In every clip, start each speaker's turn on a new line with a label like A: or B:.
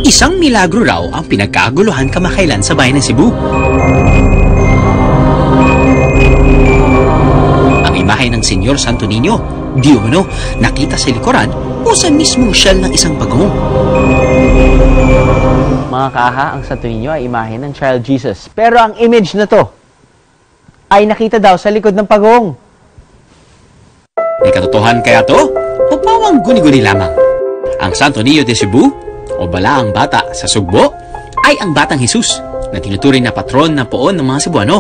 A: Isang milagro raw ang pinagkaguluhan kamakailan sa bayan ng Cebu. Ang imahe ng Senyor Santo Niño, di umano, nakita sa likuran o sa mismong shell ng isang pagong.
B: Mga kaha, ang Santo Niño ay imahe ng Child Jesus. Pero ang image na to ay nakita daw sa likod ng pagong.
A: May katotohanan kaya to? O pawang guni-guni lamang? Ang Santo Niño de Cebu, o balaang bata sa Sugbo, ay ang Batang Jesus na tinuturing na patron ng poon ng mga Cebuano.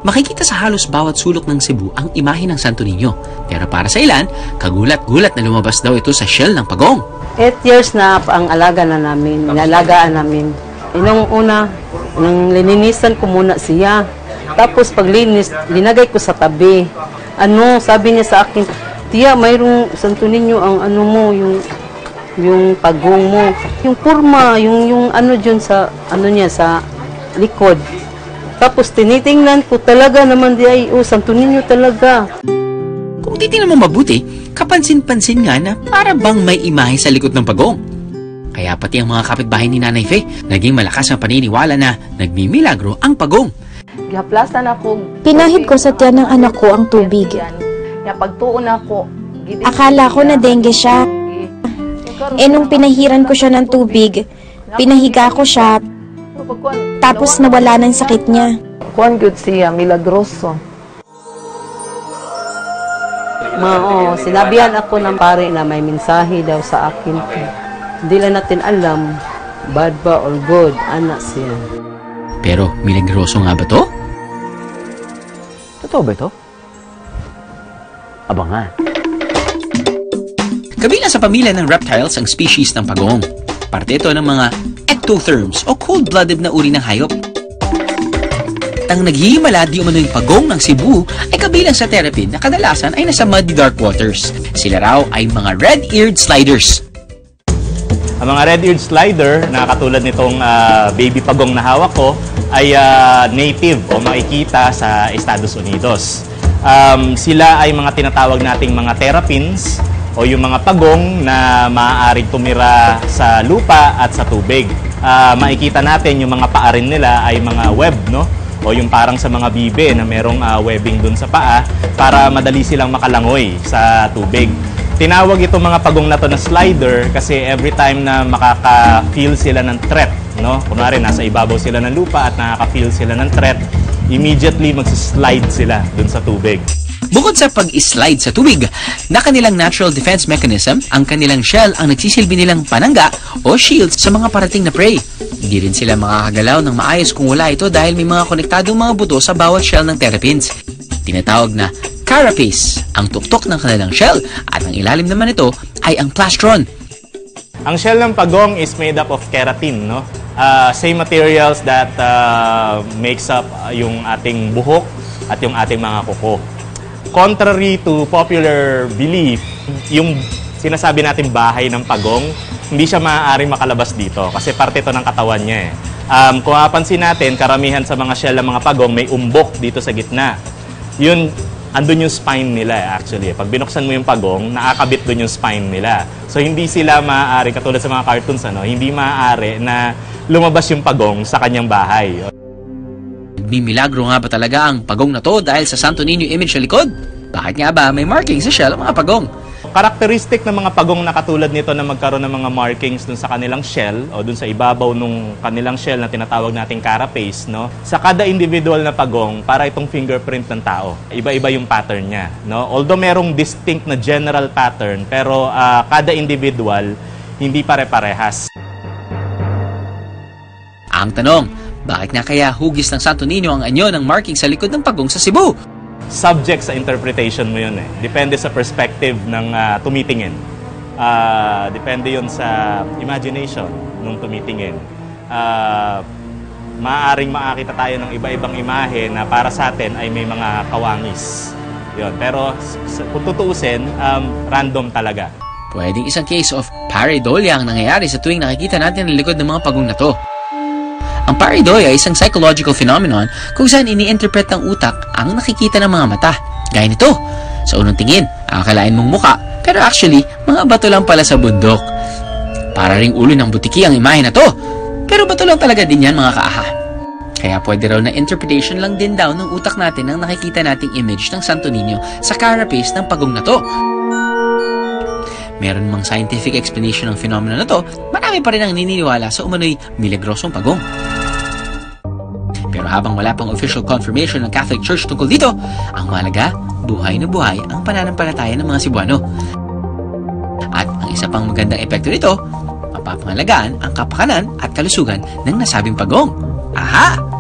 A: Makikita sa halos bawat sulok ng Cebu ang imahe ng Santo Niño, pero para sa ilan, kagulat-gulat na lumabas daw ito sa shell ng pagong.
C: 8 years na ang alaga na namin, inalagaan namin. Inong una, nang lininisan ko muna siya. Tapos paglinis, linagay ko sa tabi. Sabi niya sa akin, "Tiya, mayroong Santo Niño ang mo, yung pagong mo. Yung purma, yung dyan sa, niya, sa likod." Tapos tinitingnan ko talaga naman Santo Niño talaga.
A: Kung titingnan mo mabuti, kapansin-pansin nga na para bang may imahe sa likod ng pagong. Kaya pati ang mga kapitbahay ni Nanay Fe, naging malakas ang paniniwala na nagmimilagro ang pagong.
C: Gihaplasan ako.
D: Pinahid ko sa tiyan ng anak ko ang tubig.
C: Pagtuon ako.
D: Akala ko na dengue siya. Nung pinahiran ko siya ng tubig, pinahiga ko siya, tapos nawala na yung sakit niya.
C: Kuan good siya, milagroso. Sinabihan ako ng pare na may mensahe daw sa akin. Hindi lang natin alam, bad ba or good, anak siya.
A: Pero milagroso nga ba to?
B: Totoo ba ito? Abangan.
A: Kabilang sa pamilya ng reptiles ang species ng pagong. Parte ito ng mga ectotherms o cold-blooded na uri ng hayop. Ang naghihimala di umano yung pagong ng Cebu ay kabilang sa terrapin na kadalasan ay nasa muddy dark waters. Sila raw ay mga red-eared sliders.
E: Ang mga red-eared slider na katulad nitong baby pagong na hawak ko ay native o makikita sa Estados Unidos. Sila ay mga tinatawag nating mga terrapins o yung mga pagong na maaaring tumira sa lupa at sa tubig. Makikita natin yung mga paa rin nila ay mga web, no? O yung parang sa mga bibe na merong webbing dun sa paa para madali silang makalangoy sa tubig. Tinawag itong mga pagong na to na slider kasi every time na makaka-feel sila ng threat, no? Kunwari nasa ibabaw sila ng lupa at nakaka-feel sila ng threat, immediately magsislide sila dun sa tubig.
A: Bukod sa pag-slide sa tubig, na kanilang natural defense mechanism, ang kanilang shell ang nagsisilbi nilang panangga o shield sa mga parating na prey. Hindi rin sila makakagalaw ng maayos kung wala ito dahil may mga konektadong mga buto sa bawat shell ng terrapins. Tinatawag na carapace ang tuktok ng kanilang shell at ang ilalim naman ito ay ang plastron.
E: Ang shell ng pagong is made up of keratin, no? Same materials that makes up yung ating buhok at yung ating mga kuko. Contrary to popular belief, yung sinasabi natin bahay ng pagong, hindi siya maaaring makalabas dito kasi parte ito ng katawan niya. Kung mapapansin natin, karamihan sa mga shell ng mga pagong may umbok dito sa gitna. Yun, andun yung spine nila actually. Pag binuksan mo yung pagong, nakakabit dun yung spine nila. So hindi sila maaari, katulad sa mga cartoons, hindi maaari na lumabas yung pagong sa kanyang bahay.
A: Nagmimilagro nga ba talaga ang pagong na to dahil sa Santo Niño image sa likod? Bakit nga ba may marking sa shell ang mga pagong?
E: Karakteristik ng mga pagong na katulad nito na magkaroon ng mga markings dun sa kanilang shell o dun sa ibabaw ng kanilang shell na tinatawag nating carapace, no? Sa kada individual na pagong, para itong fingerprint ng tao. Iba-iba yung pattern niya, no? Although merong distinct na general pattern, pero kada individual hindi pare-parehas.
A: Ang tanong, bakit nga kaya hugis ng Santo Niño ang anyo ng marking sa likod ng pagong sa Cebu?
E: Subject sa interpretation mo yun eh. Depende sa perspective ng tumitingin. Depende yun sa imagination ng tumitingin. Maaaring makakita tayo ng iba-ibang imahe na para sa atin ay may mga kawangis. Yun. Pero kung tutuusin, random talaga.
A: Pwedeng isang case of pareidolia ang nangyayari sa tuwing nakikita natin ang likod ng mga pagong na to. Ang pareidolia ay isang psychological phenomenon kung saan ini-interpret ng utak ang nakikita ng mga mata. Gaya nito, sa unang tingin, akalain mong muka, pero actually, mga bato lang pala sa bundok. Para ring ulo ng butiki ang imahe na to. Pero bato lang talaga din yan mga kaaha. Kaya pwede raw na interpretation lang din daw ng utak natin ang nakikita nating image ng Santo Niño sa carapace ng pagong na to. Meron mang scientific explanation ng phenomena na to, marami pa rin ang naniniwala sa umano'y milagrosong pagong. Pero habang wala pang official confirmation ng Catholic Church tungkol dito, ang mahalaga, buhay na buhay ang pananampalataya ng mga Cebuano. At ang isa pang magandang epekto nito, mapapangalagaan ang kapakanan at kalusugan ng nasabing pagong. Aha!